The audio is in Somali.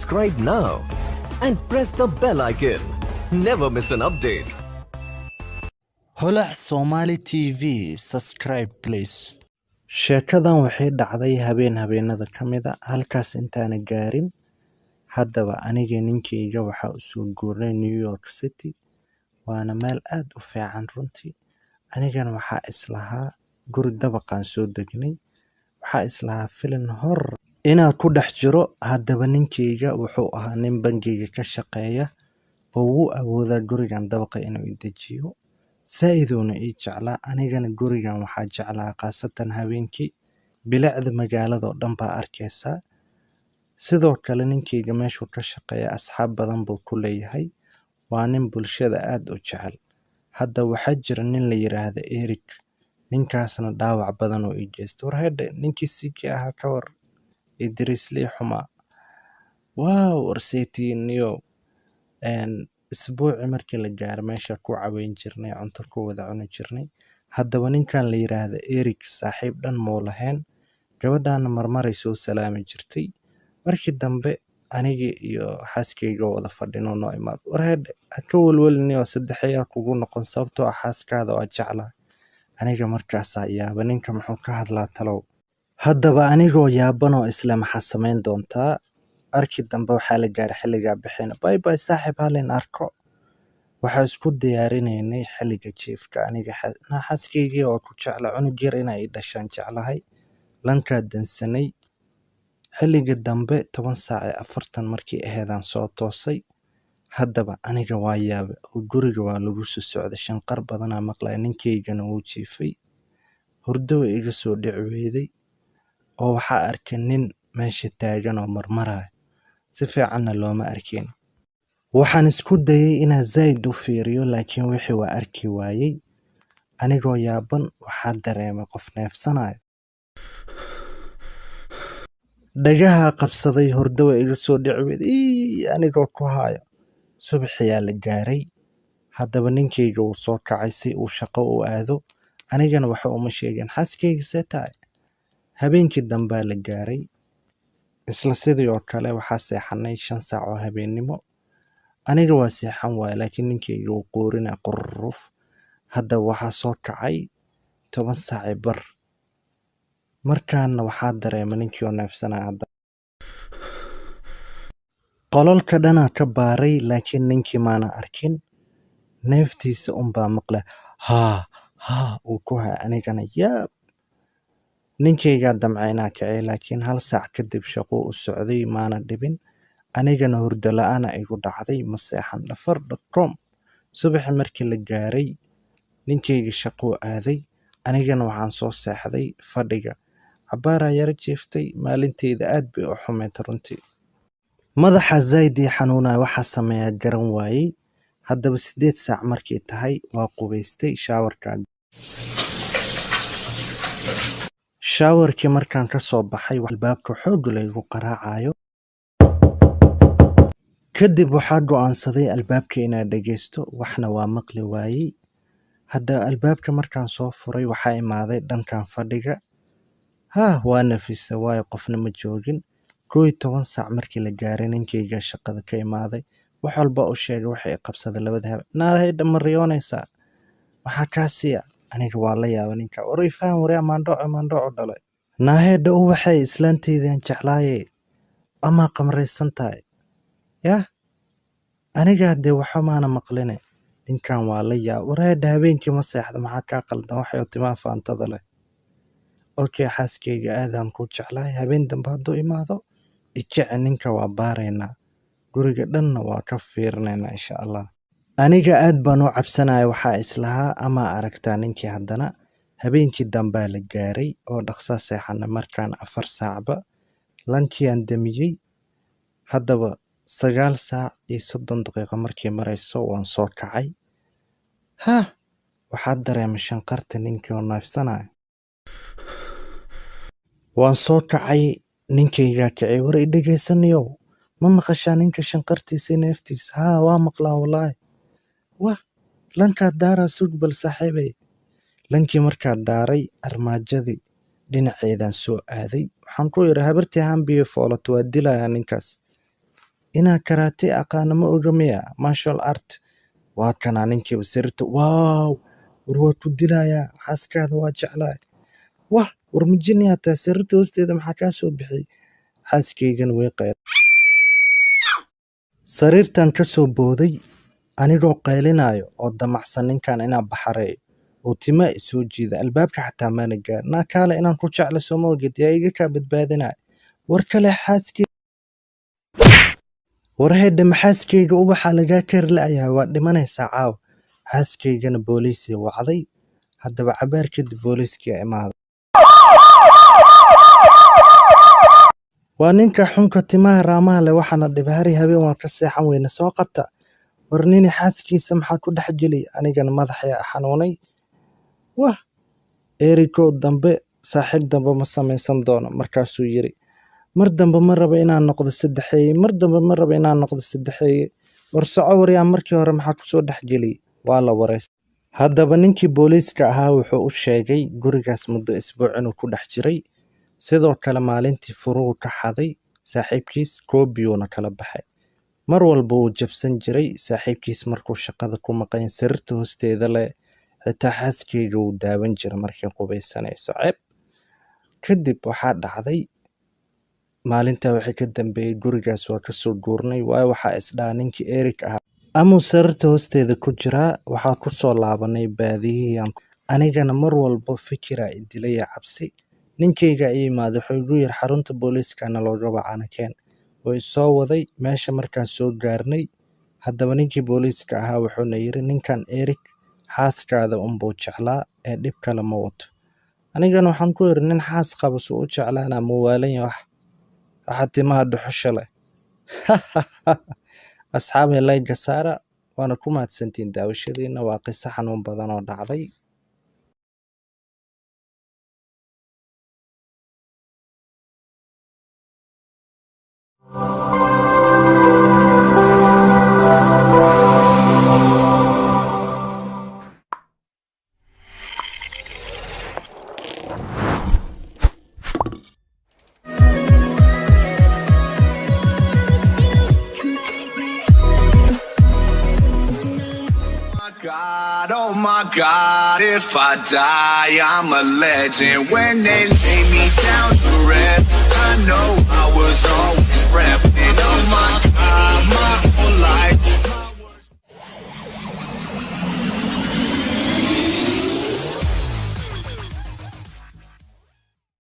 subscribe now and press the bell icon. Never miss an update. holac Somali TV subscribe please. Sheekadan waxay dhacday habeenada ka mid ah halkaas intaan gaarin. Haddaba aniga ninkeyga waxa uu soo guurnay New York City. Waana meel aad u fiican runtii. Anigana waxa islahaa guri dabaqan soo degnay. Waxa islahaa filim hor inaa ku dhex jiro. Haddaba ninkeyga wuxuu ahaa nin bangiga ka shaqeeya oo uu awoodaa gurigan dabaqa inuu dejiyo. Saaiduna ii jeclaa anigana gurigan waxaa jeclaa qaasatan habeenkii bilicda magaalada oo dhan baa arkaysaa. Sidoo kale ninkeyga meeshuu ka shaqeeya asxaab badan buu ku leeyahay. Waa nin bulshada aad u jecel. Hadda waxaa jira nin la yiraahdo Eric. Ninkaasna dhaawac badan oo ii geystay. War hadda ninkii sikii ahaa ka war Idris Lee Xuma. Wow warsaytiiniyo. Isbuuci markii la gaaro meesha ku caweyn jirnay cunto ku wada cuni jirnay. Haddaba ninkan la yiraahdo Eric saaxiib dhan moo lahayn. Gabadhaana marmaray soo salaami jirtay. Markii dambe aniga iyo xaaskeyga wada fadhino noo imaad. War hadda ka walwalniyo saddexeeya kugu noqon sababtoo ah xaaskaada waa jeclaa. Aniga markaas yaaba ninka muxuu ka hadlaa talow. Haddaba anigoo yaabanoo isla maxaa samayn doontaa. Arkii dambe waxaa la gaaray xilliga bixin. Bye bye saaxiib halin arko. Waxaa isku diyaarinaynay xilliga jiifka aniga xaaskeyga oo ku jecla cunug yar inay dhashaan jeclahay. Lanka dansanay. Xilliga dambe 10:40 markii aheedaan soo toosay. Haddaba aniga waa yaab oo guriga waa lagu soo socday shanqar badan aan maqlay ninkeygana wuu jiifay. Hurdo iga soo dhicweeday oo waxaa arkay nin meesha taagan oo marmaraya. Si fiicanna looma arkin. Waxaan isku dayay inaan zaid u fiiriyo laakiin wixii waa arki waayay. Anigoo yaaban waxaa dareemay qof neefsanayo. Dhagaha qabsaday hurdo iga soo dhicweeday anigoo ku hayo. Subaxiyaa la gaaray. Haddaba ninkeyga uu soo kacay si uu shaqo u aado. Anigana waxa uma sheegin xaaskeyga seetaay. Habeenkii dambe la gaaray. Isla sidii oo kale waxaa seexanay 5 saac oo habeennimo. Aniga waa seexan waay laakiin ninkeyga uu qoorina qurruf. Hadda waxaa soo kacay 10 saac bar. Markaana waxaa dareemay ninkii oo neefsanaa hadda. Qololka dhana ka baaray laakiin ninkii maana arkin. Neeftiisa baa maqlay. Uu ku hay anigana yaab. Ninkeyga damcayna kacay laakiin 1 saac kadib shaqo u socday maana dhibin. Anigana hurdo la'aan igu dhacday ma seexan dhafar.com. Subaxi markii la gaaray ninkeyga shaqo aaday. Anigana waxaan soo seexday fadhiga. Cabaara yara jiiftay maalinteeda aad bay u xumeed runtii. Madaxa zaid ii xanuunay waxa sameeyaa garan waayay. Haddaba 8 saac markii tahay waa qubaystay shaawarkii markaan ka soo baxay albaabka xoog laygu qaraacayo. Kadib waxaa go'aansaday albaabka inaan dhageysto waxna waa maqli waayay. Hadda albaabka markaan soo furay waxaa imaaday dhankan fadhiga. Waa nafisa waayo qofna ma joogin. 11 saac markii la gaaray ninkeyga shaqada ka imaaday. Wax walba u sheegay waxay qabsaday labada habeen. Naahayda ma riyoonaysa. Waxa kaasiya aniga waa la yaabay ninka. Waray faham waray amaandho dhalay. Naahayda waxay islaanteedaan jeclaayay ama qamraysan tahay. Yah aniga hadee waxa maana maqlinay. Ninkan waa la yaab. Warayda habeenkii ma seexda maxaa ka qaldan waxay timaa faantada leh. Okay xaaskeyga aadaan ku jeclahay habeen dambe hadduu imaado. Ijece ninka waa baaraynaa. Guriga dhanna waa ka fiirinaynaa insha Allah. Aniga aad baan u cabsanahay waxaa islahaa ama aragtaa ninkii haddana. Habeenkii dambe la gaaray oo dhaqsa seexana markaan 4 saacba. Lankii aan damiyay. Haddaba 9 saac iyo 30 daqiiqo markii marayso waan soo kacay. Waxaa dareemay shanqarta ninkii oo neefsanayo. Waan soo kacay ninkeyga kacay war dhageysanayo. Ma maqashaa ninka shanqartiisa neeftiisa. Waa maqlaa wallahi. Lanka daara suug bal saaxiibay. Lankii markaa daaray armaajadii dhinaceedaan soo aaday. Waxaan ku yiri habartii hambiyo foolato waa dilaya ninkaas. inaa karaate aqaana ma oga miya martial art waa kanaa ninkiiba sirta waaw war waa ku dilayaa xaaskaada waa jeclahay wah war majini hataa sirta hoosteeda maxaa kaa soo bixiyey xaaskaygan way qayl sariirtan ka soo booday anigoo qaylinayo oo damacsan ninkan inaa baxareeyo oo timaa isoo jiida albaabka xataa maana gaar naa kaale inaan ku jecla sooma ogid yaa iga kaa badbaadinaya war kale warheedha maxaaskayga ubaxa lagaa kari la'yahay waa dhimanaysaa caawa xaaskaygana booliisii wacday haddaba cabaar kadib booliiskii imaaday waa ninka xunka timaha raamaha leh waxaana dhibahari habeen waan ka seexan weyne soo qabta war nini xaaskiisa maxaa ku dhex geliy anigana madaxaya xanuunay wah erikow dambe saaxiib dambe ma samaysan doono markaasuu yiri mar dambe ma raba inaan noqdo saddexeeye war soco waryaa markii hore maxaa kusoo dhex geliyey waa la wareystay haddaba ninkii booliiska ahaa wuxuu u sheegay gurigaas muddo isbuuc inuu ku dhex jiray sidoo kale maalintii furuhu ka xaday saaxiibkiis koobiyuuna kala baxay mar walba wuu jabsan jiray saaxiibkiis markuu shaqada ku maqan sariirta hoosteeda leh xitaa xaaskayga wuu daawan jiray markay qubaysanayso ceeb kadib waxaa dhacday maalintaa wixii ka dambeeyey gurigaas waa kasoo guurnay waayo waxaa isdhaha ninkii erik ahaa amuu sariirta hoosteeda ku jiraa waxaa ku soo laabanay baadiyihii anigana mar walba fikiraa idilaya cabsi ninkayga i yimaada wuxuu igu yiri xarunta booliiskana looga wacana keen way soo waday meesha markaan soo gaarnay haddaba ninkii booliiska ahaa wuxuuna yiri ninkan erik xaaskaada unbuu jeclaa ee dhib kale ma wato anigana waxaan ku yiri nin xaas qaba suu u jeclaana muwaalanya waxaa timaha dhuxusha leh asxaabay layga saara waana ku mahadsantiin daawashadiina waa qiso xanuun badan oo dhacday God, oh my God, if I die, I'm a legend. When they lay me down to rest, I know I was always prepped.